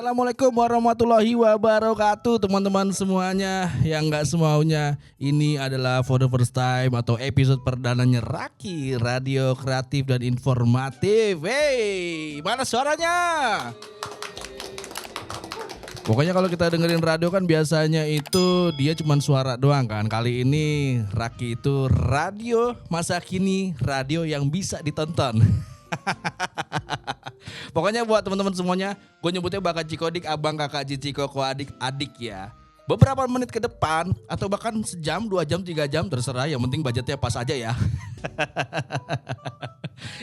Assalamualaikum warahmatullahi wabarakatuh teman-teman semuanya. Yang gak semaunya, ini adalah for the first time atau episode perdananya Raki Radio Kreatif dan Informatif. Hey, mana suaranya? Pokoknya kalau kita dengerin radio kan biasanya itu dia cuma suara doang kan. Kali ini Raki itu radio masa kini, radio yang bisa ditonton. Pokoknya buat teman-teman semuanya, gue nyebutnya Bakat Cikodik, abang, kakak, cici, koko, adik ya. Beberapa menit ke depan atau bahkan sejam, 2 jam, 3 jam terserah, yang penting budgetnya pas aja ya.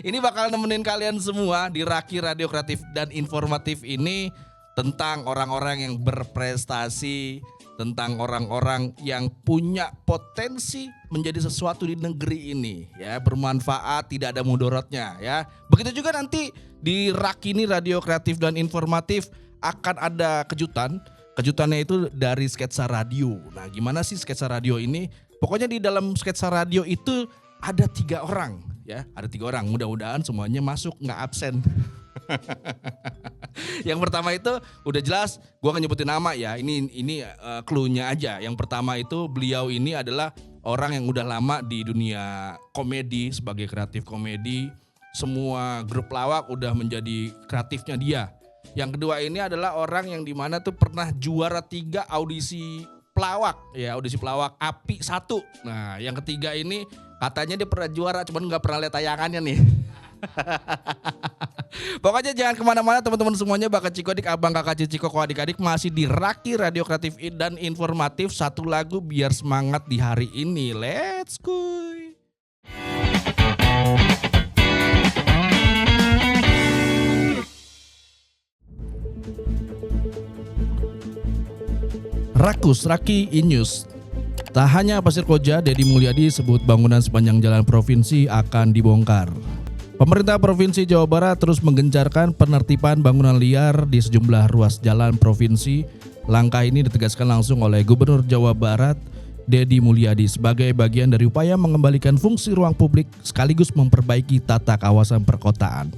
Ini bakal nemenin kalian semua di Raki Radio Kreatif dan Informatif ini tentang orang-orang yang berprestasi, tentang orang-orang yang punya potensi menjadi sesuatu di negeri ini ya, bermanfaat, tidak ada mudorotnya ya. Begitu juga nanti di Raki ini Radio Kreatif dan Informatif akan ada kejutan. Kejutannya itu dari sketsa radio. Nah, gimana sih sketsa radio ini? Pokoknya di dalam sketsa radio itu ada 3 orang ya, ada 3 orang. Mudah-mudahan semuanya masuk, nggak absen. Yang pertama itu udah jelas, gue akan nyebutin nama ya. Ini clue-nya aja. Yang pertama itu beliau ini adalah orang yang udah lama di dunia komedi sebagai kreatif komedi. Semua grup lawak udah menjadi kreatifnya dia. Yang kedua ini adalah orang yang dimana tuh pernah juara 3 audisi pelawak ya, audisi pelawak API 1. Nah, yang ketiga ini katanya dia pernah juara, cuman nggak pernah lihat tayangannya nih. Pokoknya jangan kemana-mana teman-teman semuanya. Bakat Cikodik, abang, kakak, cici, koko, adik-adik masih di Raki Radio Kreatif dan Informatif. Satu lagu biar semangat di hari ini. Let's go. Rakus Raki Inews. Tak hanya Pasir Koja, Deddy Mulyadi sebut bangunan sepanjang jalan provinsi akan dibongkar. Pemerintah Provinsi Jawa Barat terus menggencarkan penertiban bangunan liar di sejumlah ruas jalan provinsi. Langkah ini ditegaskan langsung oleh Gubernur Jawa Barat, Deddy Mulyadi, sebagai bagian dari upaya mengembalikan fungsi ruang publik sekaligus memperbaiki tata kawasan perkotaan.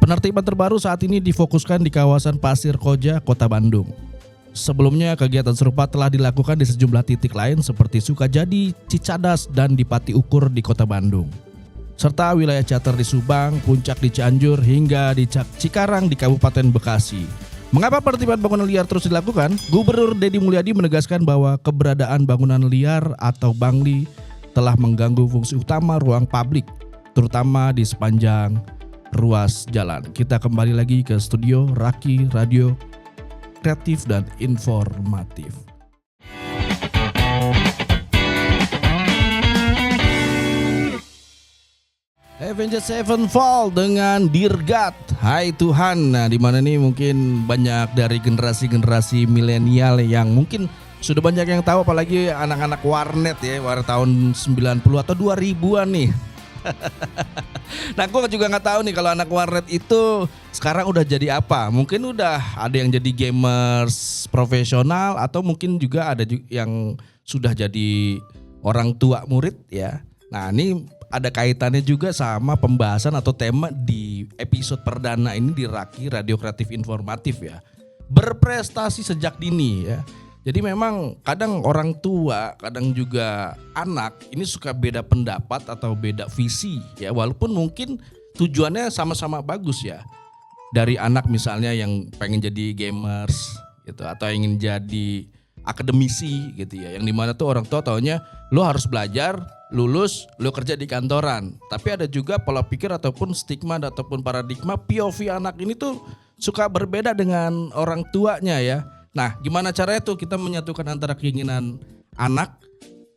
Penertiban terbaru saat ini difokuskan di kawasan Pasir Koja, Kota Bandung. Sebelumnya kegiatan serupa telah dilakukan di sejumlah titik lain seperti Sukajadi, Cicadas, dan di Pati Ukur di Kota Bandung, serta wilayah Cater di Subang, Puncak di Cianjur, hingga di Cikarang di Kabupaten Bekasi. Mengapa penertiban bangunan liar terus dilakukan? Gubernur Deddy Mulyadi menegaskan bahwa keberadaan bangunan liar atau bangli telah mengganggu fungsi utama ruang publik, terutama di sepanjang ruas jalan. Kita kembali lagi ke studio Raki Radio Kreatif dan Informatif. Avengers Sevenfold dengan Dear God, Hai Tuhan. Nah, di mana nih mungkin banyak dari generasi milenial yang mungkin sudah banyak yang tahu, apalagi anak-anak warnet ya, warnet tahun 90 atau 2000-an nih. Nah, gue juga nggak tahu nih kalau anak warnet itu sekarang udah jadi apa. Mungkin udah ada yang jadi gamers profesional atau mungkin juga ada yang sudah jadi orang tua murid ya. Nah, ini ada kaitannya juga sama pembahasan atau tema di episode perdana ini di Raki Radio Kreatif Informatif ya. Berprestasi sejak dini ya. Jadi memang kadang orang tua, kadang juga anak ini suka beda pendapat atau beda visi ya. Walaupun mungkin tujuannya sama-sama bagus ya. Dari anak misalnya yang pengen jadi gamers gitu, atau ingin jadi akademisi gitu ya. Yang dimana tuh orang tua taunya lo harus belajar, lulus, lo kerja di kantoran. Tapi ada juga pola pikir ataupun stigma ataupun paradigma POV anak ini tuh suka berbeda dengan orang tuanya ya. Nah, gimana caranya tuh kita menyatukan antara keinginan anak,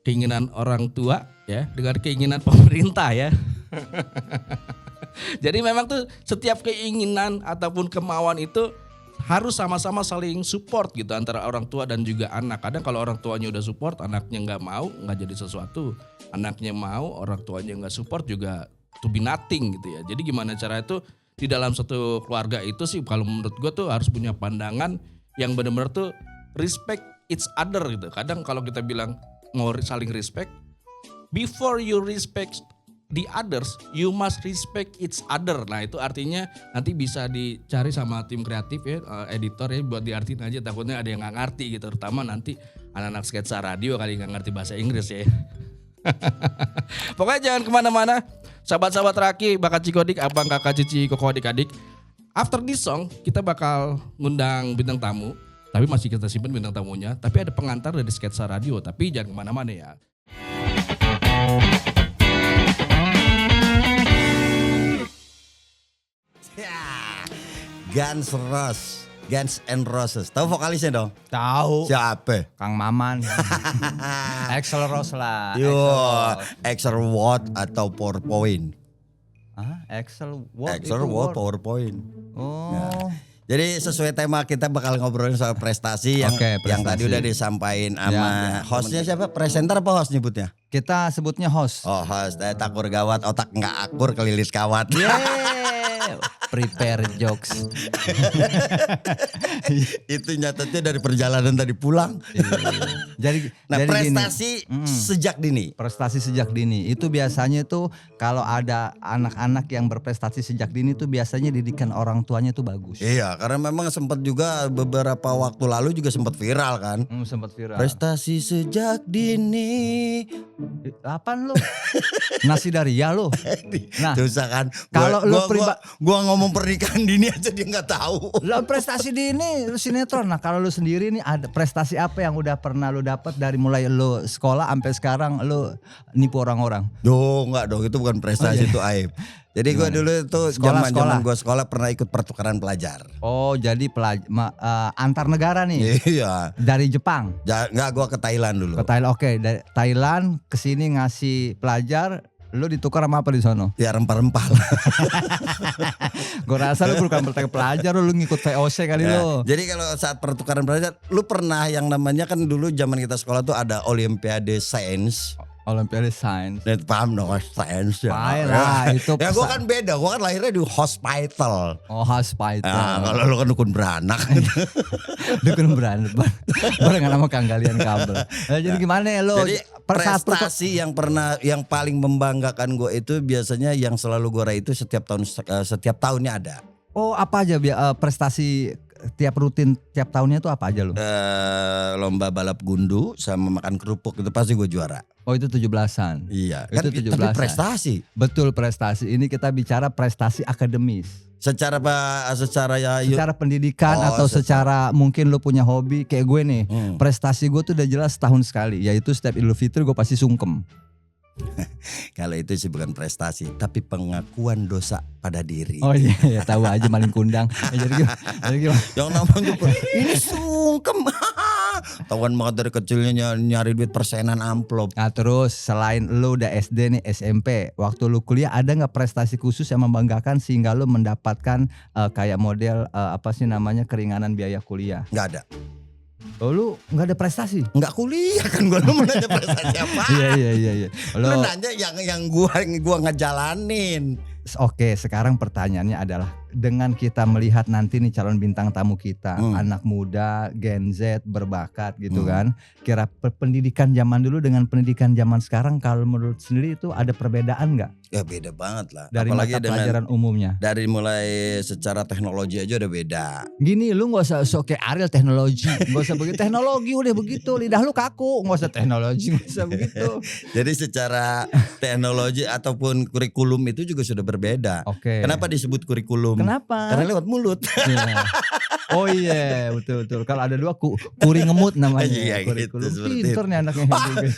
keinginan orang tua ya dengan keinginan pemerintah ya. Jadi memang tuh setiap keinginan ataupun kemauan itu harus sama-sama saling support gitu antara orang tua dan juga anak. Kadang kalau orang tuanya udah support, anaknya nggak mau, nggak jadi sesuatu. Anaknya mau, orang tuanya nggak support juga to be nothing gitu ya. Jadi gimana cara itu di dalam satu keluarga itu sih kalau menurut gue tuh harus punya pandangan yang benar-benar tuh respect each other gitu. Kadang kalau kita bilang mau saling respect, before you respect the others, you must respect each other. Nah itu artinya nanti bisa dicari sama tim kreatif ya, editor ya, buat diartiin aja, takutnya ada yang nggak ngerti gitu, terutama nanti anak-anak sketsa radio kali nggak ngerti bahasa Inggris ya. Pokoknya jangan kemana-mana, sahabat-sahabat Raki, Bakat Cikodik, abang kakak cici koko adik-adik. After this song kita bakal ngundang bintang tamu, tapi masih kita simpen bintang tamunya, tapi ada pengantar dari sketsa radio, tapi jangan kemana-mana ya. Guns and Roses. Tahu vokalisnya dong? Tahu. Siapa? Kang Maman. Axl Rose lah. Yo, Axl Watt atau PowerPoint. Axl Watt. Axl Watt PowerPoint. Oh. Nah, jadi sesuai tema kita bakal ngobrolin soal prestasi yang yang tadi udah disampaikan sama hostnya siapa? Presenter apa host nyebutnya? Kita sebutnya host. Oh host, takur gawat, otak nggak akur, kelilit kawat. Prepare jokes. Itu nyatetnya dari perjalanan tadi pulang. Jadi prestasi gini, sejak dini. Prestasi sejak dini itu biasanya tuh kalau ada anak-anak yang berprestasi sejak dini tuh biasanya didikan orang tuanya tuh bagus. Iya, karena memang sempat juga beberapa waktu lalu juga sempat viral kan. Sempat viral. Prestasi sejak dini. Apaan lu? Nasi Daria lu. Nah, susah kan. Kalau lu gua ngomong pernikahan dini aja dia nggak tahu. Lah prestasi dini lu sinetron. Nah, kalau lu sendiri nih ada prestasi apa yang udah pernah lu dapat dari mulai lu sekolah sampai sekarang lu nipu orang-orang? Enggak dong, itu bukan prestasi, itu aib. Jadi gue dulu itu zaman gue sekolah pernah ikut pertukaran pelajar. Oh jadi antar negara nih? Iya. Dari Jepang? Enggak, gue ke Thailand dulu. Ke Thailand, oke. Dari Thailand kesini ngasih pelajar. Lu ditukar sama apa di sono? Ya rempah-rempah lah. Gue rasa lu bukan pelajar, lu ngikut VOC kali ya, lu. Jadi kalau saat pertukaran pelajar, lu pernah yang namanya kan dulu zaman kita sekolah tuh ada Olimpiade Sains. Olimpiade Sains. Paham dong sains ya. Lah, itu ya gue kan beda, gue kan lahirnya di hospital. Oh hospital. Nah, kalau lu kan dukun beranak. Dukun beranak. Barengan sama kanggalian kabel. Nah, jadi gimana ya lo? Jadi prestasi yang paling membanggakan gue itu biasanya yang selalu gue raih itu setiap tahunnya ada. Oh apa aja prestasi tiap tahunnya tuh apa aja lo? Lomba balap gundu sama makan kerupuk itu pasti gue juara. Oh itu 17-an. Iya, itu kan 17-an. Tapi prestasi. Betul prestasi. Ini kita bicara prestasi akademis. Secara pendidikan atau secara mungkin lo punya hobi kayak gue nih. Prestasi gue tuh udah jelas setahun sekali, yaitu setiap Idul Fitri gue pasti sungkem. Kalau itu sih bukan prestasi, tapi pengakuan dosa pada diri. Oh iya, tahu aja maling kundang. Jadi gimana? Yang namanya ini sungkem. Tahuan banget dari kecilnya nyari duit persenan amplop. Nah terus selain lu udah SD nih, SMP, waktu lu kuliah ada nggak prestasi khusus yang membanggakan sehingga lu mendapatkan kayak model keringanan biaya kuliah? Nggak ada. Oh lu nggak ada prestasi? Nggak kuliah kan gue, lu mau nanya prestasi apa? Iya. Lu nanya yang gua ngejalanin. Oke, sekarang pertanyaannya adalah dengan kita melihat nanti nih calon bintang tamu kita, anak muda, Gen Z, berbakat gitu kan. Kira pendidikan zaman dulu dengan pendidikan zaman sekarang kalau menurut sendiri itu ada perbedaan nggak? Ya beda banget lah. Dari apalagi mata pelajaran umumnya. Dari mulai secara teknologi aja udah beda. Gini lu gak usah sok kayak Ariel teknologi. Gak usah begitu, teknologi udah begitu. Lidah lu kaku, gak usah teknologi, gak usah begitu. Jadi secara teknologi ataupun kurikulum itu juga sudah berbeda. Oke. Kenapa disebut kurikulum? Kenapa? Karena lewat mulut. Yeah. Oh iya betul. Kalau ada dua kuri ngemut namanya. Iya gitu. Pinter nih anaknya.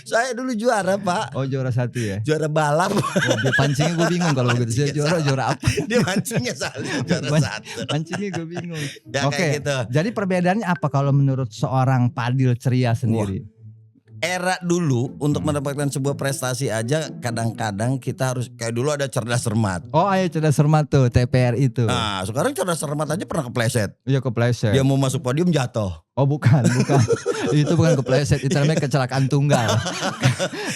Saya dulu juara Pak. Oh juara 1 ya? Juara balap. Oh, dia pancingnya gue bingung kalau begitu. Saya juara apa? Dia mancingnya soalnya juara 1. Pancingnya gue bingung. Ya, kayak gitu. Jadi perbedaannya apa kalau menurut seorang Padil ceria sendiri? Era dulu untuk mendapatkan sebuah prestasi aja kadang-kadang kita harus kayak dulu ada cerdas cermat. Oh ayo cerdas cermat tuh TPR itu. Nah sekarang cerdas cermat aja pernah kepleset. Iya kepleset. Dia mau masuk podium jatuh. Oh bukan. Itu bukan kepleset, itu namanya kecelakaan tunggal.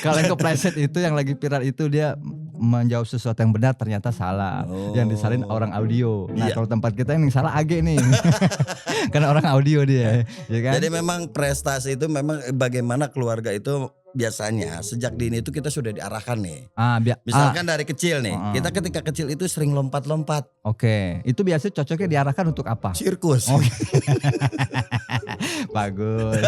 Kalau yang kepleset itu yang lagi viral itu dia menjawab sesuatu yang benar ternyata salah. Yang disalin orang audio. Nah kalau tempat kita yang salah AG nih. Karena orang audio dia. Ya kan? Jadi memang prestasi itu memang bagaimana keluarga itu biasanya sejak dini itu kita sudah diarahkan nih. Misalkan dari kecil nih, kita ketika kecil itu sering lompat-lompat. Oke, itu biasanya cocoknya diarahkan untuk apa? Sirkus. Bagus.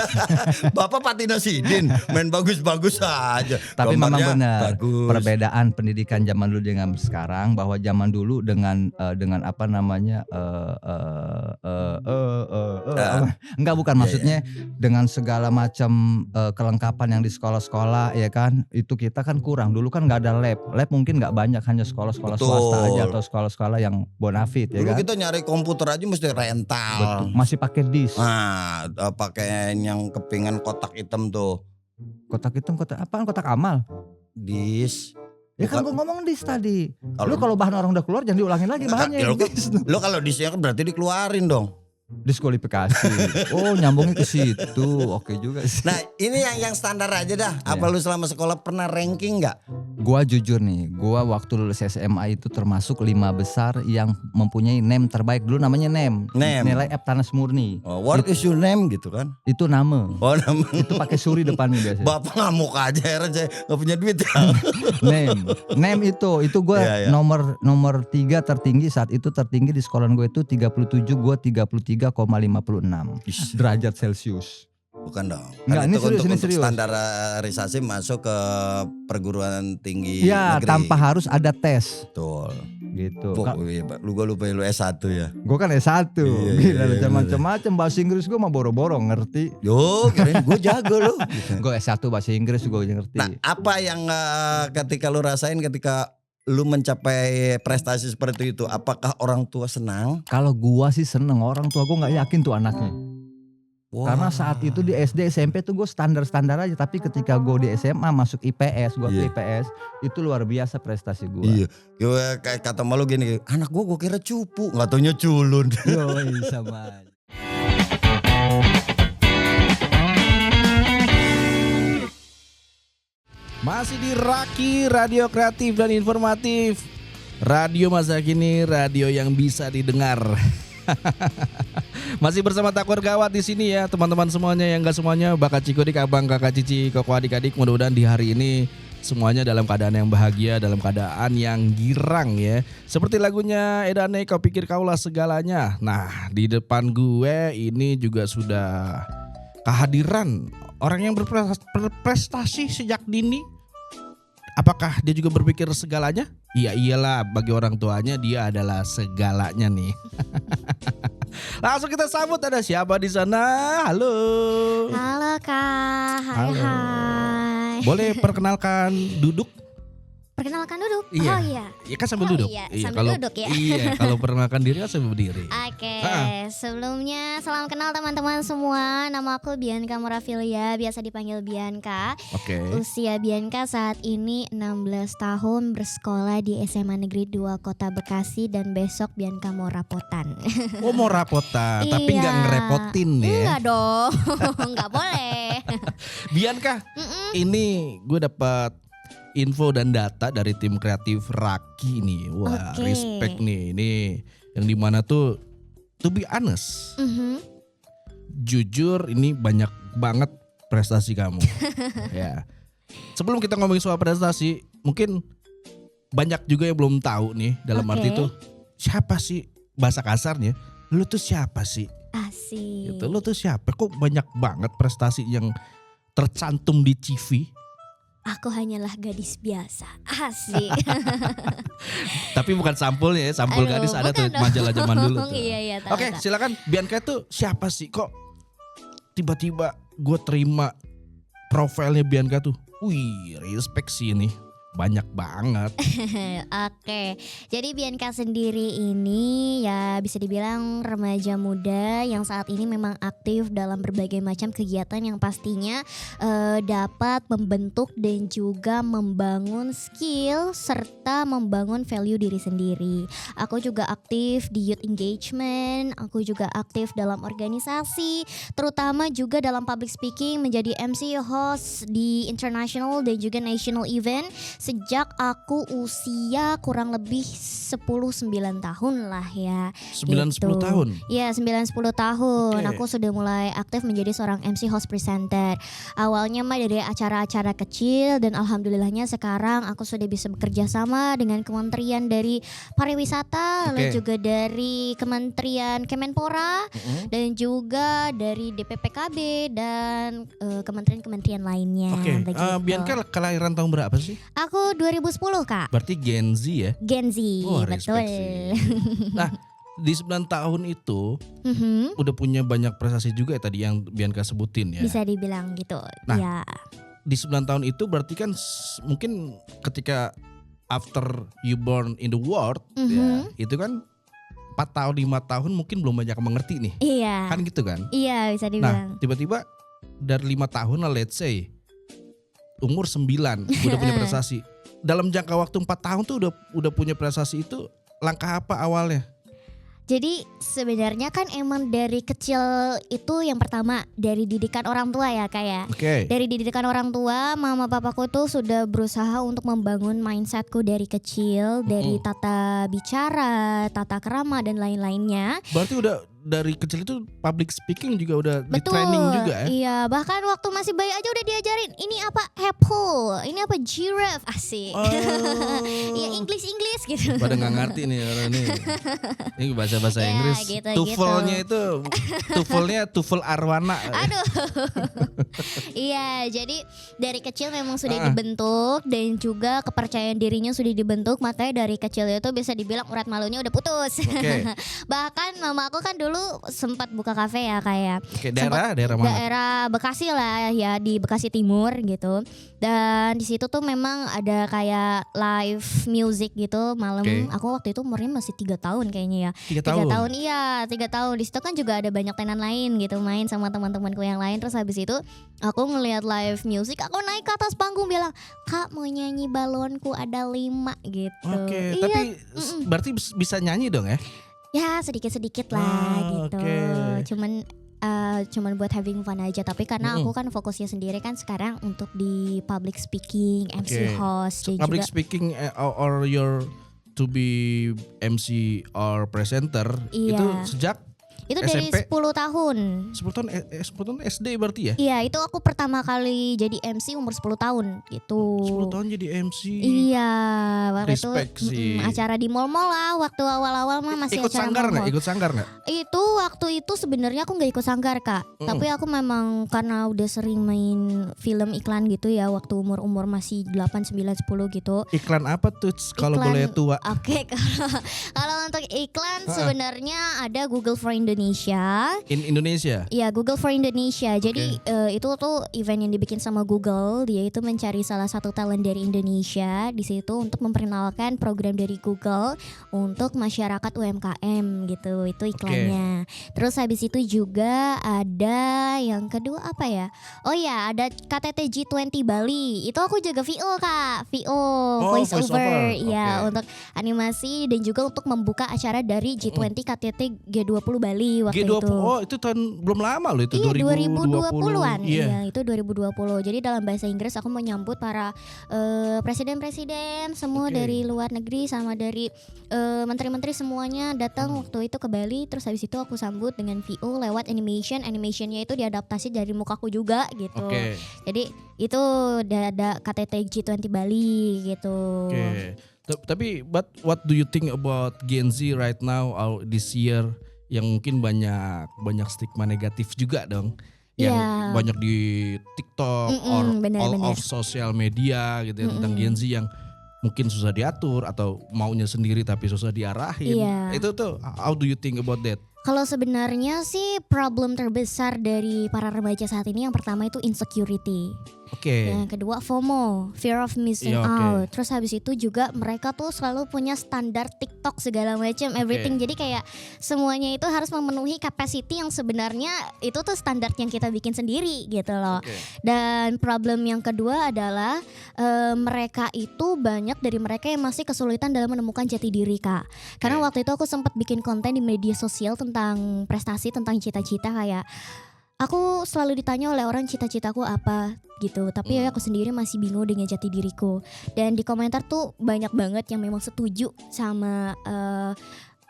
Bapak Patino Sidin main bagus-bagus aja. Tapi memang Gambarnya benar bagus. perbedaan pendidikan zaman dulu dengan sekarang, bahwa zaman dulu dengan apa namanya enggak bukan maksudnya dengan segala macam kelengkapan yang di sekolah-sekolah ya kan, itu kita kan kurang. Dulu kan nggak ada lab mungkin nggak banyak, hanya sekolah-sekolah swasta aja atau sekolah-sekolah yang bonafit ya Dulu kan. kita nyari komputer aja mesti rental. Betul. Masih pakai disk. Nah, pakai yang kepingan kotak hitam tuh. Kotak hitam, apaan kotak amal? Disk. Ya kan gue ngomong disk tadi. Kalau- Lu kalau bahan orang udah keluar jangan diulangin lagi bahannya. Lo kalau disknya kan berarti dikeluarin dong. Diskualifikasi. Oh, nyambungnya ke situ. Oke juga sih. Nah, ini yang standar aja dah. Apa lu selama sekolah pernah ranking nggak? Gua jujur nih, gua waktu lulus SMA itu termasuk 5 besar yang mempunyai name terbaik. Dulu namanya name. Nilai Eptanas murni. Oh, what is your name gitu kan? Itu nama. Oh, nama. Itu pakai suri depannya biasanya. Bapak ngamuk aja, heran saya nggak punya duit ya. Name itu gua Iya. nomor 3 tertinggi saat itu, tertinggi di sekolah gue itu 37, gua 33,56 derajat Celcius. Bukan dong. Enggak, Kan ini itu serius, untuk ini serius. standarisasi masuk ke perguruan tinggi Iya, negeri. tanpa harus ada tes Betul. gitu. Iya, Pak. Gue lupa lu S1 ya. Gue kan S1. Iya, Gila, iya, macam-macam bahasa Inggris gue mah boro-boro ngerti. Yo, kirain gue jago lo. Gue S1 bahasa Inggris gue ngerti. Nah, apa yang ketika lu rasain ketika lu mencapai prestasi seperti itu? Apakah orang tua senang? Kalau gua sih seneng, orang tua gue nggak yakin tuh anaknya. Wah. Karena saat itu di SD SMP tuh gue standar-standar aja, tapi ketika gue di SMA masuk IPS, gue ke IPS, itu luar biasa prestasi gue. Iya. Gue kayak kata malu gini, anak gue kira cupu, nggak taunya culun. Yoi, sama. Masih di Raki, radio kreatif dan informatif. Radio masa kini, radio yang bisa didengar. Masih bersama Takwar Gawat di sini ya, teman-teman semuanya, yang enggak semuanya, Bakat Cikodik, Abang, Kakak Cici, Koko adik-adik, mudah-mudahan di hari ini semuanya dalam keadaan yang bahagia, dalam keadaan yang girang ya. Seperti lagunya Edane, Kau Pikir Kaulah Segalanya. Nah, di depan gue ini juga sudah kehadiran orang yang berprestasi sejak dini. Apakah dia juga berpikir segalanya? Iya iyalah, bagi orang tuanya dia adalah segalanya nih. Langsung kita sambut, ada siapa di sana? Halo. Halo Kak, Halo. hai. Boleh perkenalkan duduk? Perkenalkan duduk. Iya. Oh iya. Iya kan sambil Oh duduk. iya, sambil kalau duduk ya. Iya, kalau perkenalkan diri kan sambil berdiri. Oke, sebelumnya salam kenal teman-teman semua. Nama aku Bianca Murafilia, biasa dipanggil Bianca. Oke. Usia Bianca saat ini 16 tahun, bersekolah di SMA Negeri 2 Kota Bekasi, dan besok Bianca mau rapotan. Oh, mau rapotan, tapi Iya. nggak ngerepotin ya. Enggak dong, enggak boleh. Bianca, ini gue dapat info dan data dari tim kreatif Raki nih. Wah, Oke. respect nih. Ini yang dimana tuh, to be honest, jujur ini banyak banget prestasi kamu. Ya. Sebelum kita ngomongin soal prestasi, mungkin banyak juga yang belum tahu nih, dalam Oke. arti tuh siapa sih, bahasa kasarnya, lu tuh siapa sih? Asik. Gitu. Lu tuh siapa? Kok banyak banget prestasi yang tercantum di CV? Aku hanyalah gadis biasa. Asik. Tapi bukan sampulnya ya, sampul Aduh, gadis ada tuh bukan dong. majalah zaman dulu tuh. Iya, tahu, Oke, tahu. silakan Bianca tuh siapa sih, kok tiba-tiba gue terima profilnya Bianca tuh. Wih, respect sih ini. Banyak banget. Oke, jadi Bianca sendiri ini ya bisa dibilang remaja muda yang saat ini memang aktif dalam berbagai macam kegiatan yang pastinya dapat membentuk dan juga membangun skill serta membangun value diri sendiri. Aku juga aktif di youth engagement, aku juga aktif dalam organisasi, terutama juga dalam public speaking, menjadi MC host di international dan juga national event sejak aku usia kurang lebih 10-9 tahun lah ya. 9-10 tahun? Iya 9-10 tahun. Oke. Aku sudah mulai aktif menjadi seorang MC host presenter. Awalnya mah dari acara-acara kecil dan alhamdulillahnya sekarang aku sudah bisa bekerja sama dengan kementerian dari pariwisata, lalu juga dari kementerian Kemenpora dan juga dari DPPKB dan kementerian-kementerian lainnya. Oke, Bianca kelahiran tahun berapa sih? Aku 2010 Kak. Berarti Gen Z ya? Gen Z, Oh, betul. respect sih. Nah, di 9 tahun itu Mhm, udah punya banyak prestasi juga ya tadi yang Bianca sebutin ya. bisa dibilang gitu. Nah, Ya. Di 9 tahun itu berarti kan mungkin ketika after you born in the world ya, Mhm. itu kan 4 tahun 5 tahun mungkin belum banyak mengerti nih. Iya. Kan gitu kan? Iya, bisa dibilang. Nah, tiba-tiba dari 5 tahun lah let's say umur 9 udah punya prestasi. Dalam jangka waktu 4 tahun tuh udah punya prestasi itu, langkah apa awalnya? Jadi sebenarnya kan emang dari kecil itu yang pertama dari didikan orang tua ya Kak ya. Oke. Dari didikan orang tua, mama papaku tuh sudah berusaha untuk membangun mindsetku dari kecil, dari tata bicara, tata krama dan lain-lainnya. Berarti udah dari kecil itu public speaking juga udah di Betul. training juga ya? Iya, bahkan waktu masih bayi aja udah diajarin ini apa apple, ini apa giraffe, asik. Oh. Iya English gitu. Pada nggak ngerti nih orang ini. Ini bahasa-bahasa Ya, Inggris. gitu, TOEFL-nya itu TOEFL-nya TOEFL Arwana. Aduh. Iya, jadi dari kecil memang sudah dibentuk dan juga kepercayaan dirinya sudah dibentuk, makanya dari kecil itu bisa dibilang urat malunya udah putus. Oke. Bahkan mama aku kan dulu sempat buka kafe ya kayak Oke, daerah mana? daerah Bekasi lah ya, di Bekasi Timur gitu. Dan di situ tuh memang ada kayak live music gitu malam. Oke. Aku waktu itu umurnya masih 3 tahun kayaknya ya. 3 3 tahun. tahun iya 3 tahun. Di situ kan juga ada banyak tenan lain gitu, main sama teman-temanku yang lain. Terus habis itu aku ngelihat live music, aku naik ke atas panggung bilang, "Kak, mau nyanyi balonku ada 5" gitu. Oke, Iya, tapi berarti bisa nyanyi dong ya? ya sedikit-sedikit lah Ah, gitu. oke. Cuman buat having fun aja, tapi karena aku kan fokusnya sendiri kan sekarang untuk di public speaking, MC Oke. host dan Public juga speaking or your to be MC or presenter Iya. itu sejak itu dari SMP? 10 tahun. 10 tahun 10 tahun SD berarti ya? Iya, itu aku pertama kali jadi MC umur 10 tahun gitu. 10 tahun jadi MC. Iya, waktu itu Respect sih. acara di mall-mall lah waktu awal-awal mah masih Ikut acara sanggar mall-mall. nggak? Ikut sanggar nggak? Itu waktu itu sebenarnya aku nggak ikut sanggar Kak, tapi aku memang karena udah sering main film iklan gitu ya waktu umur masih 8, 9, 10 gitu. Iklan apa tuh kalau Iklan- boleh tua? Oke, kalau untuk iklan sebenarnya ada Google for Indonesia. In Indonesia. Iya, Google for Indonesia. Jadi itu tuh event yang dibikin sama Google. Dia itu mencari salah satu talent dari Indonesia di situ untuk memperkenalkan program dari Google untuk masyarakat UMKM gitu. Itu iklannya. Terus habis itu juga ada yang kedua apa ya? Oh ya, ada KTT G20 Bali. Itu aku jaga VO Kak. VO, voice over. voiceover. Iya, Oke. untuk animasi dan juga untuk membuka acara dari G20 KTT G20 Bali waktu G20. itu. Oh, itu tahun belum lama loh itu Iya 2020. 2020-an. Iya. Iya, itu 2020. Jadi dalam bahasa Inggris aku menyambut para presiden-presiden semua Oke. dari luar negeri sama dari menteri-menteri semuanya datang waktu itu ke Bali. Terus habis itu aku sambut dengan VO lewat animation. Animationnya itu diadaptasi dari mukaku juga gitu. Oke. Jadi itu ada KTT G20 Bali gitu. Oke. Tapi what do you think about Gen Z right now or this year yang mungkin banyak stigma negatif juga dong. Yang Iya. banyak di TikTok or bener, all bener. of social media gitu ya, tentang Gen Z yang mungkin susah diatur atau maunya sendiri tapi susah diarahin. Iya. Itu tuh how do you think about that? Kalau sebenarnya sih problem terbesar dari para remaja saat ini yang pertama itu insecurity. Oke. Yang kedua FOMO, fear of missing Iya, oke. out. Terus habis itu juga mereka tuh selalu punya standar TikTok segala macam, everything. Jadi kayak semuanya itu harus memenuhi capacity yang sebenarnya itu tuh standar yang kita bikin sendiri gitu loh. Oke. Dan problem yang kedua adalah mereka itu banyak dari mereka yang masih kesulitan dalam menemukan jati diri Kak. Karena waktu itu aku sempat bikin konten di media sosial tentang prestasi, tentang cita-cita kayak aku selalu ditanya oleh orang cita-citaku apa gitu, tapi aku sendiri masih bingung dengan jati diriku. Dan di komentar tuh banyak banget yang memang setuju sama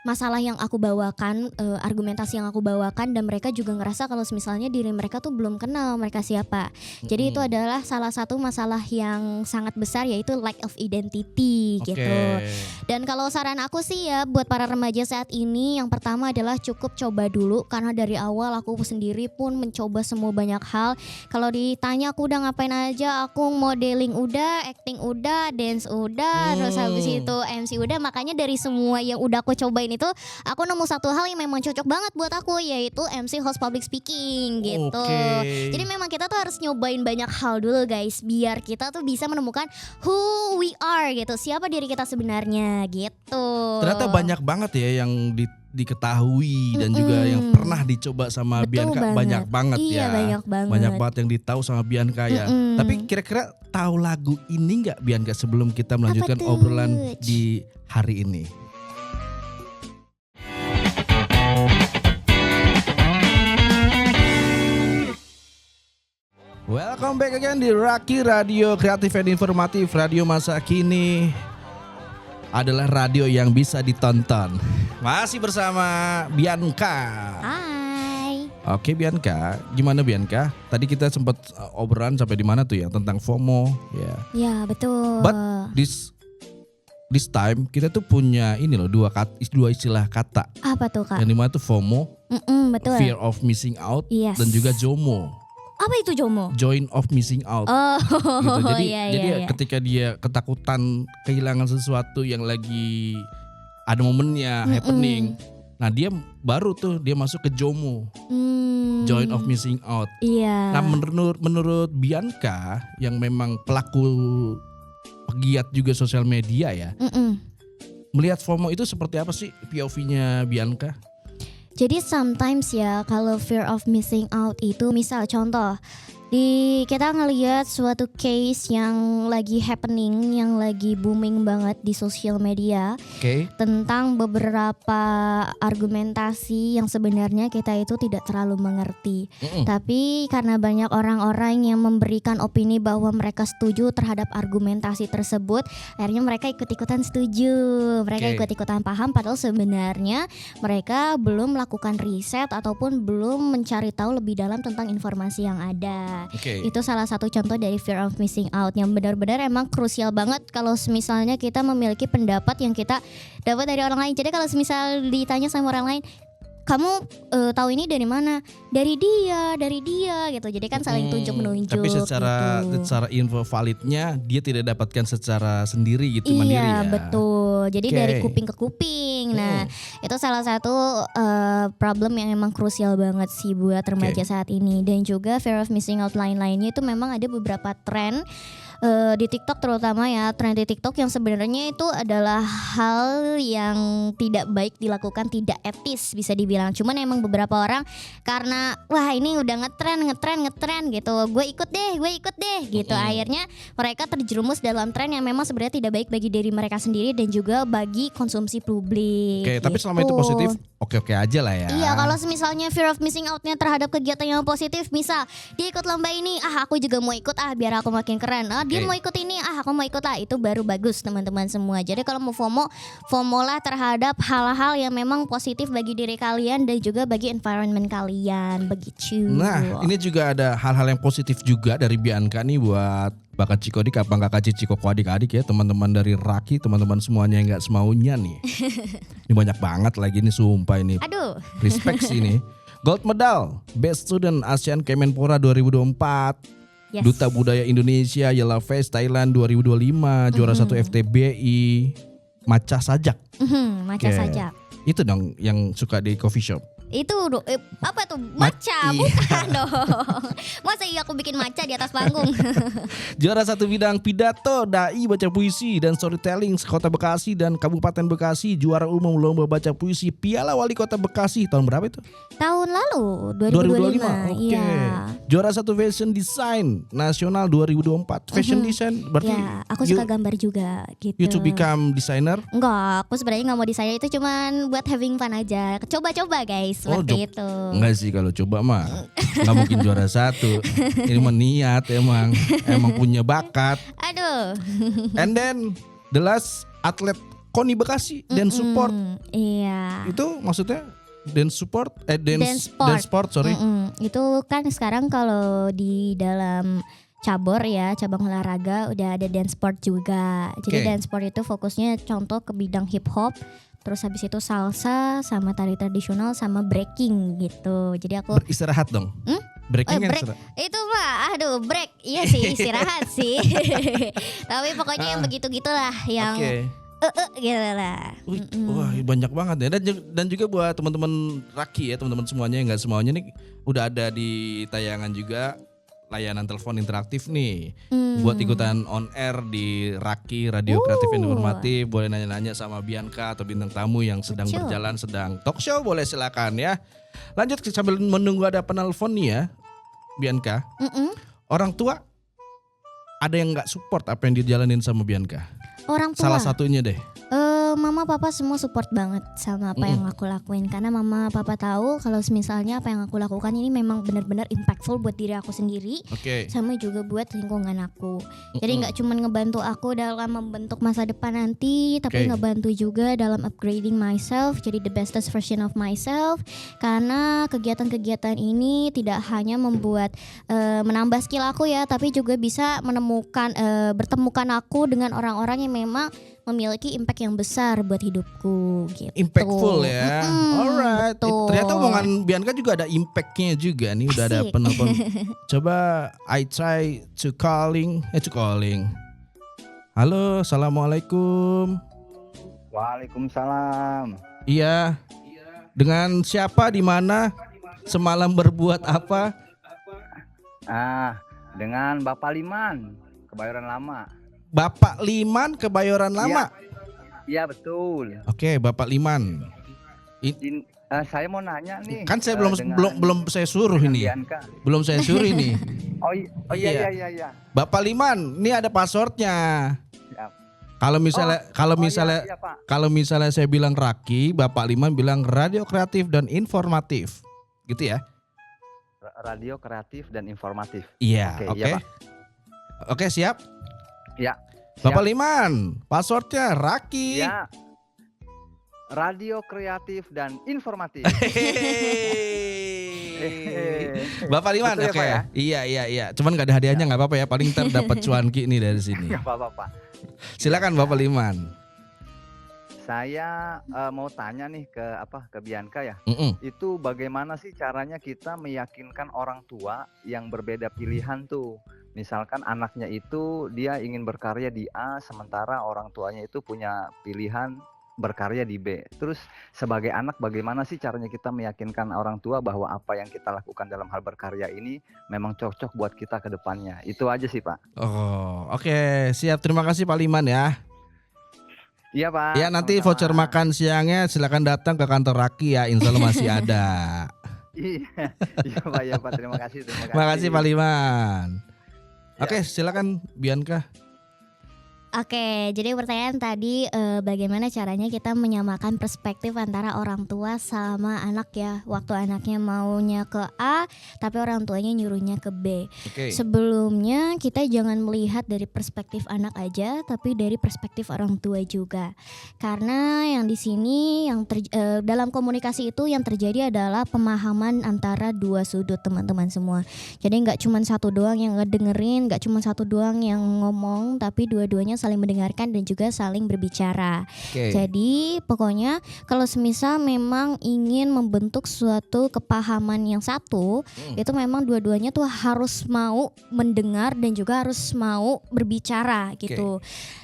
masalah yang aku bawakan, argumentasi yang aku bawakan, dan mereka juga ngerasa kalau misalnya diri mereka tuh belum kenal mereka siapa. Jadi itu adalah salah satu masalah yang sangat besar, yaitu lack of identity gitu. Dan kalau saran aku sih ya buat para remaja saat ini, yang pertama adalah cukup coba dulu, karena dari awal aku sendiri pun mencoba semua banyak hal. Kalau ditanya aku udah ngapain aja, aku modeling udah, acting udah, dance udah, terus habis itu MC udah. Makanya dari semua yang udah aku cobain itu, aku nemu satu hal yang memang cocok banget buat aku, yaitu MC, host public speaking gitu. Jadi memang kita tuh harus nyobain banyak hal dulu guys, biar kita tuh bisa menemukan who we are gitu, siapa diri kita sebenarnya gitu. Ternyata banyak banget ya yang diketahui dan juga yang pernah dicoba sama Bianca banyak banget ya. Banyak banget. Banyak banget yang ditahu sama Bianca ya. Tapi kira-kira tahu lagu ini nggak Bianca sebelum kita melanjutkan obrolan di hari ini? Welcome back again di Raki Radio Kreatif dan Informatif. Radio masa kini adalah radio yang bisa ditonton. Masih bersama Bianca. Hai. Oke Bianca, gimana Bianca? Tadi kita sempat obrolan sampai di mana tuh ya, tentang FOMO ya. Ya betul. But this time kita tuh punya ini loh dua istilah kata. Apa tuh Kak? Yang dimana tuh FOMO, betul. fear of missing out, Yes. dan juga JOMO. Apa itu JOMO? Join of missing out. Gitu. Jadi ketika dia ketakutan kehilangan sesuatu yang lagi ada momennya happening, nah dia baru tuh dia masuk ke JOMO, join of missing out. Iya. Nah menurut Bianca yang memang pelaku pegiat juga sosial media ya, melihat FOMO itu seperti apa sih POV-nya Bianca? Jadi sometimes ya, kalau fear of missing out itu, misal contoh kita ngelihat suatu case yang lagi happening, yang lagi booming banget di sosial media, tentang beberapa argumentasi yang sebenarnya kita itu tidak terlalu mengerti. Tapi karena banyak orang-orang yang memberikan opini bahwa mereka setuju terhadap argumentasi tersebut, akhirnya mereka ikut-ikutan setuju, mereka ikut-ikutan paham, padahal sebenarnya mereka belum melakukan riset ataupun belum mencari tahu lebih dalam tentang informasi yang ada. Itu salah satu contoh dari fear of missing out yang benar-benar emang krusial banget kalau misalnya kita memiliki pendapat yang kita dapat dari orang lain. Jadi kalau misal ditanya sama orang lain, kamu tahu ini dari mana? Dari dia gitu. Jadi kan saling tunjuk-menunjuk. Tapi secara info validnya dia tidak dapatkan secara sendiri gitu, mandiri ya. Iya betul. Jadi dari kuping ke kuping. Nah itu salah satu problem yang emang krusial banget sih buat remaja saat ini. Dan juga fear of missing out lain-lainnya itu memang ada beberapa tren di TikTok terutama ya, tren di TikTok yang sebenarnya itu adalah hal yang tidak baik dilakukan, tidak etis bisa dibilang. Cuman emang beberapa orang karena wah ini udah ngetren gitu, gue ikut deh gitu. Akhirnya mereka terjerumus dalam tren yang memang sebenarnya tidak baik bagi diri mereka sendiri dan juga bagi konsumsi publik. Tapi selama itu positif, oke aja lah ya. Iya, kalau misalnya fear of missing outnya terhadap kegiatan yang positif, misal dia ikut lomba ini, aku juga mau ikut biar aku makin keren. Dia mau ikut ini, aku mau ikut lah, itu baru bagus teman-teman semua. Jadi kalau mau FOMO lah terhadap hal-hal yang memang positif bagi diri kalian dan juga bagi environment kalian, begitu. Nah, ini juga ada hal-hal yang positif juga dari Bianca nih buat Bakat Cikodik, apa kakak cici koko adik-adik ya, teman-teman dari Raki, teman-teman semuanya yang gak semaunya nih. Ini banyak banget lagi nih, sumpah ini. Aduh. Respect sih ini. Gold Medal Best Student ASEAN Kemenpora 2024. Yes. Duta Budaya Indonesia Yellow Face Thailand 2025, juara 1 FTBI, Maca Sajak. Maca Sajak. Itu dong yang suka di coffee shop. Itu apa tuh? Maca, bukan dong. Masa iya aku bikin maca di atas panggung. Juara 1 bidang pidato, dai, baca puisi dan storytelling Kota Bekasi dan Kabupaten Bekasi. Juara umum lomba baca puisi Piala Wali Kota Bekasi tahun berapa itu? Tahun lalu 2025. Oke. Juara 1 fashion design nasional 2024. Fashion design berarti ya, aku suka gambar juga gitu. You to become designer? Enggak, aku sebenarnya nggak mau desainer, itu cuman buat having fun aja. Coba-coba guys. seperti itu. Enggak sih, kalau coba mah nggak mungkin juara 1. Ini mah niat emang punya bakat. Aduh. And then the last atlet KONI Bekasi dance support. Iya. Itu maksudnya dance sport, sorry. Itu kan sekarang kalau di dalam cabur ya, cabang olahraga udah ada dance sport juga. Jadi dance sport itu fokusnya contoh ke bidang hip hop, terus habis itu salsa sama tari tradisional sama breaking gitu. Jadi aku Beristirahat dong. Breaking break. Itu mah break. Iya sih, istirahat sih. Tapi pokoknya yang begitu-gitulah yang gitu lah. Wah, banyak banget ya. Dan juga buat teman-teman Raki ya, teman-teman semuanya, nggak semuanya nih udah ada di tayangan juga layanan telepon interaktif nih. Buat ikutan on air di Raki Radio Kreatif Informatif, boleh nanya-nanya sama Bianca atau bintang tamu yang sedang berjalan, sedang talk show, boleh silakan ya. Lanjut sambil menunggu ada penelpon nih ya, Bianca. Orang tua ada yang nggak support apa yang dijalanin sama Bianca? Orang tua. Salah satunya deh. Mama papa semua support banget sama apa yang aku lakuin, karena mama papa tahu kalau misalnya apa yang aku lakukan ini memang benar-benar impactful buat diri aku sendiri, sama juga buat lingkungan aku. Jadi nggak cuma ngebantu aku dalam membentuk masa depan nanti, tapi ngebantu juga dalam upgrading myself, jadi the bestest version of myself. Karena kegiatan-kegiatan ini tidak hanya membuat menambah skill aku ya, tapi juga bisa bertemukan aku dengan orang-orang yang memang memiliki impact yang besar buat hidupku gitu. Impactful ya. Alright. Ternyata omongan Bianca juga ada impactnya juga nih. Udah ada penelpon. Coba I try to calling. Halo, assalamualaikum. Waalaikumsalam. Iya. Dengan siapa, di mana, semalam berbuat apa? Dengan Bapak Liman, Kebayoran Lama. Bapak Liman, Kebayoran Lama. Iya betul. Oke, Bapak Liman. Saya mau nanya nih. Kan saya belum saya suruh ini. Belum saya suruh ini. Iya. Bapak Liman, ini ada passwordnya. Siap. Kalau misalnya saya bilang Raki, Bapak Liman bilang Radio Kreatif dan Informatif. Gitu ya? Radio Kreatif dan Informatif. Iya, oke. Iya, Pak. Oke, siap? Ya. Bapak Liman, passwordnya Raki. Ya. Radio Kreatif dan Informatif. Bapak Liman, oke. Ya? Iya. Cuman nggak ada hadiahnya, nggak apa-apa ya. Paling ntar dapat cuanki nih dari sini. Nggak apa-apa. Silakan Bapak Liman. Saya mau tanya nih ke Bianca ya. Itu bagaimana sih caranya kita meyakinkan orang tua yang berbeda pilihan tuh? Misalkan anaknya itu dia ingin berkarya di A, sementara orang tuanya itu punya pilihan berkarya di B. Terus sebagai anak bagaimana sih caranya kita meyakinkan orang tua bahwa apa yang kita lakukan dalam hal berkarya ini memang cocok buat kita ke depannya? Itu aja sih, Pak. Oh, oke. Siap. Terima kasih Pak Liman ya. Iya, Pak. Ya, nanti sama-sama. Voucher makan siangnya silakan datang ke kantor Raki ya. Insya Allah masih ada. Iya, Pak. Ya, Pak. Terima kasih. Terima kasih Pak Liman. Oke, silakan Bianca. Oke, jadi pertanyaan tadi bagaimana caranya kita menyamakan perspektif antara orang tua sama anak ya. Waktu anaknya maunya ke A, tapi orang tuanya nyuruhnya ke B. Sebelumnya kita jangan melihat dari perspektif anak aja, tapi dari perspektif orang tua juga. Karena yang di sini dalam komunikasi itu yang terjadi adalah pemahaman antara dua sudut teman-teman semua. Jadi nggak cuma satu doang yang ngedengerin, nggak cuma satu doang yang ngomong, tapi dua-duanya saling mendengarkan dan juga saling berbicara. Jadi pokoknya kalau semisal memang ingin membentuk suatu kepahaman yang satu, itu memang dua-duanya tuh harus mau mendengar dan juga harus mau berbicara gitu.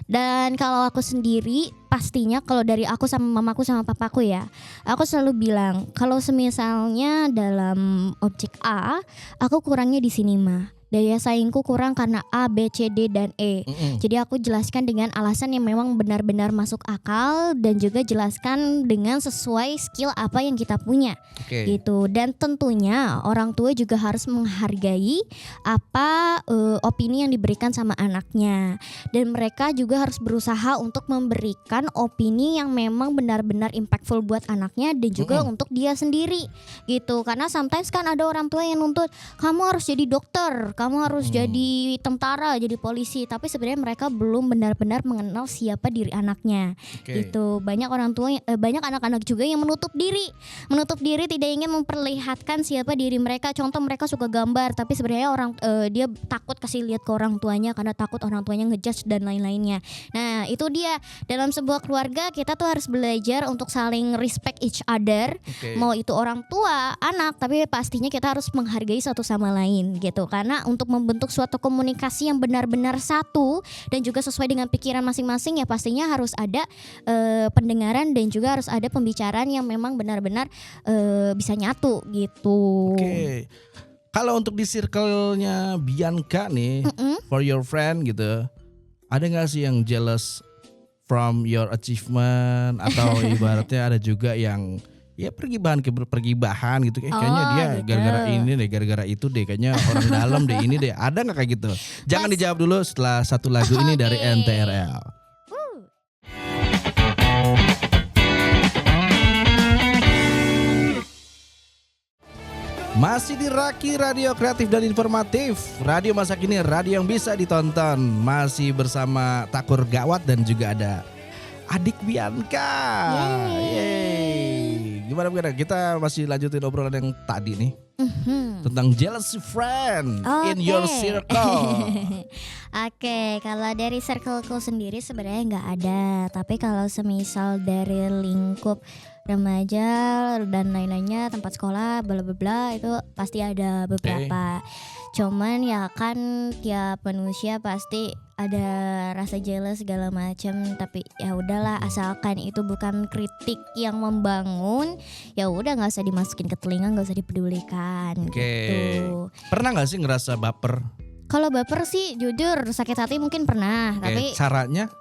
Dan kalau aku sendiri pastinya kalau dari aku sama mamaku sama papaku ya, aku selalu bilang kalau semisalnya dalam objek A, aku kurangnya di sini mah. daya saingku kurang karena A, B, C, D, dan E. Jadi aku jelaskan dengan alasan yang memang benar-benar masuk akal dan juga jelaskan dengan sesuai skill apa yang kita punya. Gitu. Dan tentunya orang tua juga harus menghargai apa opini yang diberikan sama anaknya. Dan mereka juga harus berusaha untuk memberikan opini yang memang benar-benar impactful buat anaknya dan juga untuk dia sendiri gitu. Karena sometimes kan ada orang tua yang nuntut kamu harus jadi dokter, kamu harus jadi tentara, jadi polisi, tapi sebenarnya mereka belum benar-benar mengenal siapa diri anaknya. Gitu. Banyak orang tua banyak anak-anak juga yang menutup diri tidak ingin memperlihatkan siapa diri mereka. Contoh mereka suka gambar tapi sebenarnya dia takut kasih lihat ke orang tuanya karena takut orang tuanya ngejudge dan lain-lainnya. Nah, itu dia. Dalam sebuah keluarga kita tuh harus belajar untuk saling respect each other. Mau itu orang tua, anak, tapi pastinya kita harus menghargai satu sama lain gitu. Karena untuk membentuk suatu komunikasi yang benar-benar satu dan juga sesuai dengan pikiran masing-masing ya pastinya harus ada pendengaran dan juga harus ada pembicaraan yang memang benar-benar bisa nyatu gitu. Kalau untuk di circle-nya Bianca nih, for your friend gitu, ada gak sih yang jealous from your achievement atau ibaratnya ada juga yang ya pergibahan gitu kayaknya dia gitu. gara-gara ini deh, gara-gara itu deh, kayaknya orang dalam deh ini deh. Ada nggak kayak gitu? Jangan dijawab dulu setelah satu lagu ini dari NTRL. Masih di Raki Radio Kreatif dan Informatif, radio masa kini, radio yang bisa ditonton. Masih bersama Takur Gawat dan juga ada adik Bianca. Yeay. Gimana? Kita masih lanjutin obrolan yang tadi nih. Tentang jealousy friend in your circle. Kalau dari circleku sendiri sebenarnya nggak ada. Tapi kalau semisal dari lingkup remaja dan lain-lainnya, tempat sekolah, bla bla bla, itu pasti ada beberapa. Cuman ya kan tiap manusia pasti ada rasa jealous segala macam, tapi ya udahlah, asalkan itu bukan kritik yang membangun, ya udah nggak usah dimasukin ke telinga, nggak usah dipedulikan. Gitu. Pernah nggak sih ngerasa baper? Kalau baper sih jujur sakit hati mungkin pernah, tapi caranya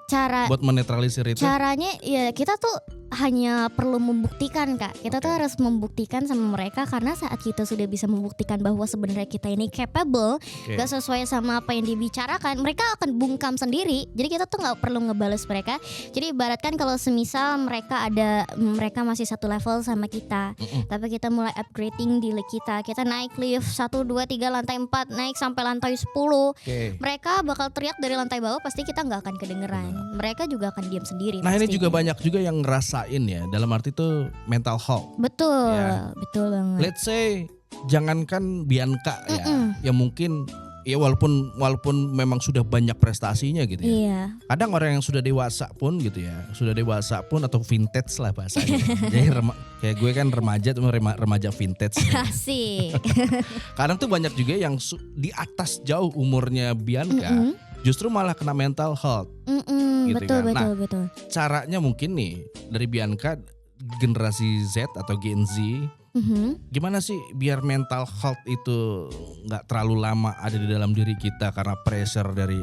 buat menetralisir itu? Caranya ya kita tuh hanya perlu membuktikan Kak. Kita tuh harus membuktikan sama mereka, karena saat kita sudah bisa membuktikan bahwa sebenarnya kita ini capable, gak sesuai sama apa yang dibicarakan, mereka akan bungkam sendiri. Jadi kita tuh gak perlu ngebales mereka. Jadi ibaratkan kalau semisal mereka masih satu level sama kita, tapi kita mulai upgrading di lift kita naik lift 1, 2, 3, lantai 4, naik sampai lantai 10. Mereka bakal teriak dari lantai bawah, pasti kita gak akan kedengeran. Mereka juga akan diam sendiri. Nah, ini juga banyak juga yang ngerasain ya, dalam arti itu mental health. Betul, betul banget. Let's say jangankan Bianca ya, yang mungkin ya walaupun memang sudah banyak prestasinya gitu ya. Iya. Kadang orang yang sudah dewasa pun gitu ya, atau vintage lah bahasanya. Jadi kayak gue kan remaja vintage. Asik. Kadang tuh banyak juga yang di atas jauh umurnya Bianca, justru malah kena mental health. Gitu betul, kan. betul. Caranya mungkin nih dari Bianca, generasi Z atau Gen Z, gimana sih biar mental health itu nggak terlalu lama ada di dalam diri kita karena pressure dari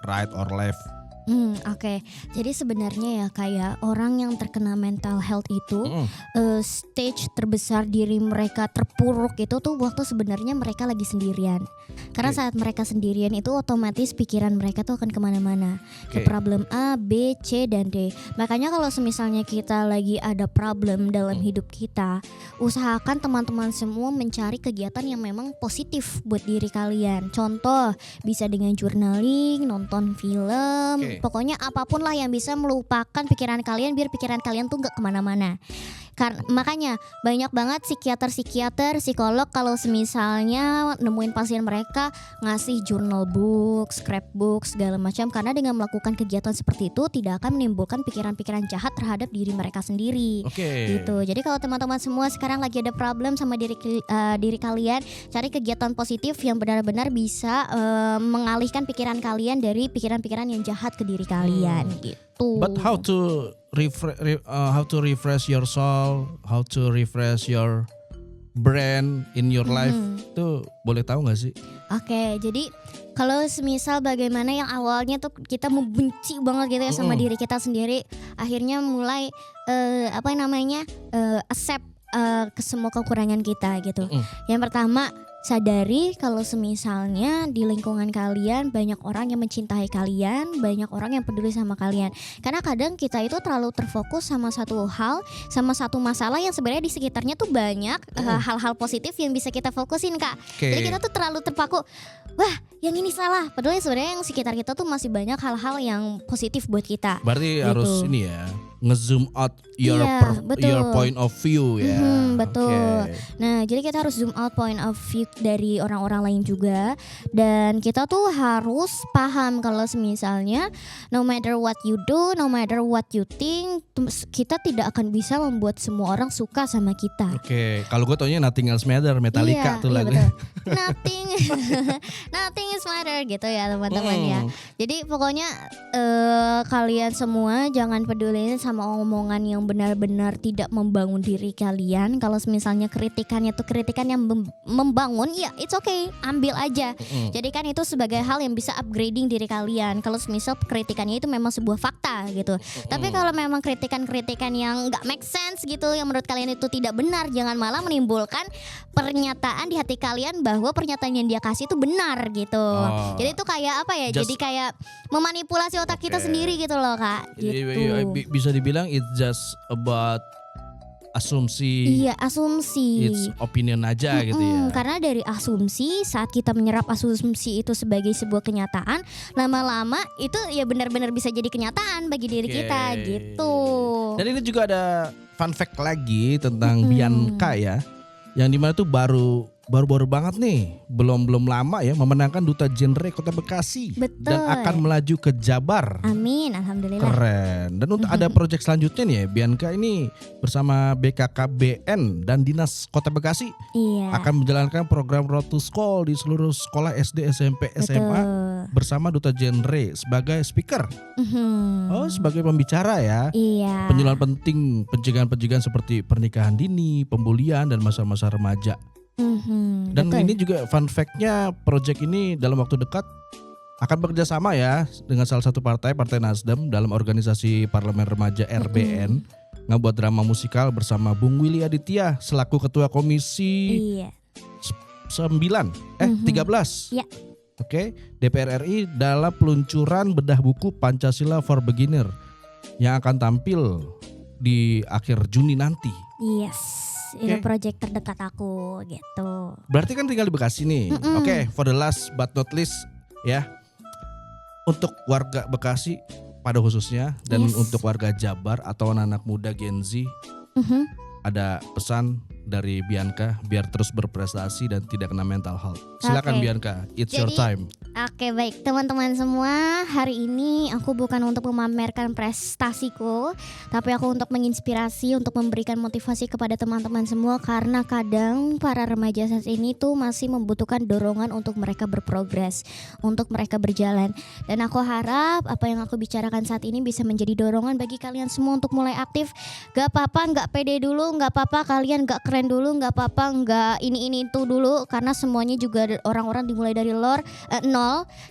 right or left? Oke. Jadi sebenarnya ya kayak orang yang terkena mental health itu stage terbesar diri mereka terpuruk itu tuh waktu sebenarnya mereka lagi sendirian. Karena saat mereka sendirian itu otomatis pikiran mereka tuh akan kemana-mana. Ke problem A, B, C, dan D. Makanya kalau semisalnya kita lagi ada problem dalam hidup kita, usahakan teman-teman semua mencari kegiatan yang memang positif buat diri kalian. Contoh, bisa dengan journaling, nonton film, pokoknya apapun lah yang bisa melupakan pikiran kalian biar pikiran kalian tuh gak kemana-mana. Makanya banyak banget psikiater, psikolog kalau semisalnya nemuin pasien mereka ngasih journal book, scrapbook, segala macam, karena dengan melakukan kegiatan seperti itu tidak akan menimbulkan pikiran-pikiran jahat terhadap diri mereka sendiri. Gitu. Jadi kalau teman-teman semua sekarang lagi ada problem sama diri kalian, cari kegiatan positif yang benar-benar bisa mengalihkan pikiran kalian dari pikiran-pikiran yang jahat ke diri kalian gitu. But how to refresh your soul, how to refresh your brain in your life, itu boleh tahu nggak sih? Oke, jadi kalau semisal bagaimana yang awalnya tuh kita membenci banget gitu ya sama diri kita sendiri, akhirnya mulai accept ke semua kekurangan kita gitu. Yang pertama, sadari kalau semisalnya di lingkungan kalian banyak orang yang mencintai kalian, banyak orang yang peduli sama kalian. Karena kadang kita itu terlalu terfokus sama satu hal, sama satu masalah yang sebenarnya di sekitarnya tuh banyak hal-hal positif yang bisa kita fokusin, Kak. Jadi kita tuh terlalu terpaku, wah yang ini salah. Padahal sebenarnya yang sekitar kita tuh masih banyak hal-hal yang positif buat kita. Berarti gitu. harus ini ya, nge-zoom out your point of view ya. Betul. Nah, jadi kita harus zoom out point of view dari orang-orang lain juga. Dan kita tuh harus paham kalau misalnya no matter what you do, no matter what you think, kita tidak akan bisa membuat semua orang suka sama kita. Kalau gue taunya Nothing Else Matter, Metallica tuh lagunya. Nothing is matter gitu ya teman-teman ya. Jadi pokoknya kalian semua jangan peduli sama omongan yang benar-benar tidak membangun diri kalian. Kalau misalnya kritikannya tuh kritikan yang membangun, ya it's okay, ambil aja. Jadi kan itu sebagai hal yang bisa upgrading diri kalian. Kalau misal kritikannya itu memang sebuah fakta gitu. Tapi kalau memang kritikan-kritikan yang nggak make sense gitu, yang menurut kalian itu tidak benar, jangan malah menimbulkan pernyataan di hati kalian bahwa pernyataan yang dia kasih itu benar gitu. Jadi itu kayak apa ya? Jadi kayak memanipulasi otak kita sendiri gitu loh, Kak. Gitu. Bisa dibilang it's just about asumsi. Iya, asumsi. It's opinion aja gitu ya. Karena dari asumsi, saat kita menyerap asumsi itu sebagai sebuah kenyataan, lama-lama itu ya benar-benar bisa jadi kenyataan bagi diri kita gitu. Dan ini juga ada fun fact lagi tentang Bianca ya, yang dimana tuh baru-baru banget nih, belum lama ya, memenangkan Duta Genre Kota Bekasi. Betul. Dan akan melaju ke Jabar. Amin, alhamdulillah. Keren. Dan untuk ada proyek selanjutnya nih ya, Bianca ini bersama BKKBN dan Dinas Kota Bekasi akan menjalankan program Road to School di seluruh sekolah SD, SMP, SMA bersama Duta Genre sebagai speaker. Sebagai pembicara ya. Iya. Penyuluhan penting pencegahan seperti pernikahan dini, pembulian dan masa-masa remaja. Dan ini juga fun fact-nya, project ini dalam waktu dekat akan bekerja sama ya dengan salah satu Partai Nasdem dalam organisasi Parlemen Remaja RBN, ngebuat drama musikal bersama Bung Willy Aditya selaku Ketua Komisi 13. Iya. DPR RI dalam peluncuran bedah buku Pancasila for Beginner yang akan tampil di akhir Juni nanti. Yes. Ini project terdekat aku gitu. Berarti kan tinggal di Bekasi nih. For the last but not least ya, untuk warga Bekasi pada khususnya dan untuk warga Jabar atau anak-anak muda Gen Z, ada pesan dari Bianca biar terus berprestasi dan tidak kena mental health. Silakan Bianca, it's your time. Oke, baik teman-teman semua, hari ini aku bukan untuk memamerkan prestasiku, tapi aku untuk menginspirasi, untuk memberikan motivasi kepada teman-teman semua, karena kadang para remaja saat ini tuh masih membutuhkan dorongan untuk mereka berprogres, untuk mereka berjalan. Dan aku harap apa yang aku bicarakan saat ini bisa menjadi dorongan bagi kalian semua untuk mulai aktif. Gak apa-apa gak pede dulu, gak apa-apa kalian gak keren dulu, gak apa-apa gak ini itu dulu, karena semuanya juga orang-orang dimulai dari nol.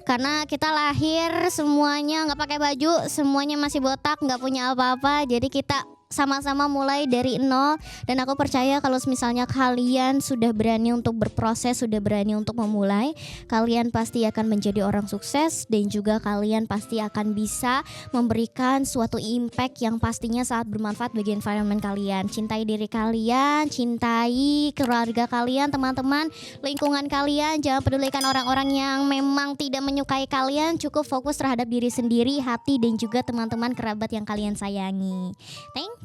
Karena kita lahir semuanya nggak pakai baju, semuanya masih botak, nggak punya apa-apa. Jadi kita sama-sama mulai dari nol. Dan aku percaya kalau misalnya kalian sudah berani untuk berproses, sudah berani untuk memulai, kalian pasti akan menjadi orang sukses. Dan juga kalian pasti akan bisa memberikan suatu impact yang pastinya sangat bermanfaat bagi environment kalian. Cintai diri kalian, cintai keluarga kalian, teman-teman, lingkungan kalian. Jangan pedulikan orang-orang yang memang tidak menyukai kalian. Cukup fokus terhadap diri sendiri, hati, dan juga teman-teman kerabat yang kalian sayangi. Thank you.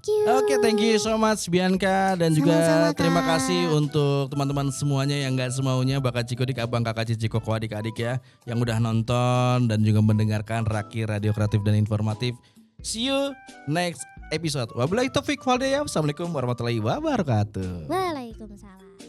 Thank you so much Bianca. Dan juga Sama-sama, terima Kak. kasih untuk teman-teman semuanya yang gak semaunya Bakat Cikodik, abang kakak cici koko adik-adik ya, yang udah nonton dan juga mendengarkan Raki Radio Kreatif dan Informatif. See you next episode. Wabillahi taufiq wal hidayah. Assalamualaikum warahmatullahi wabarakatuh. Waalaikumsalam.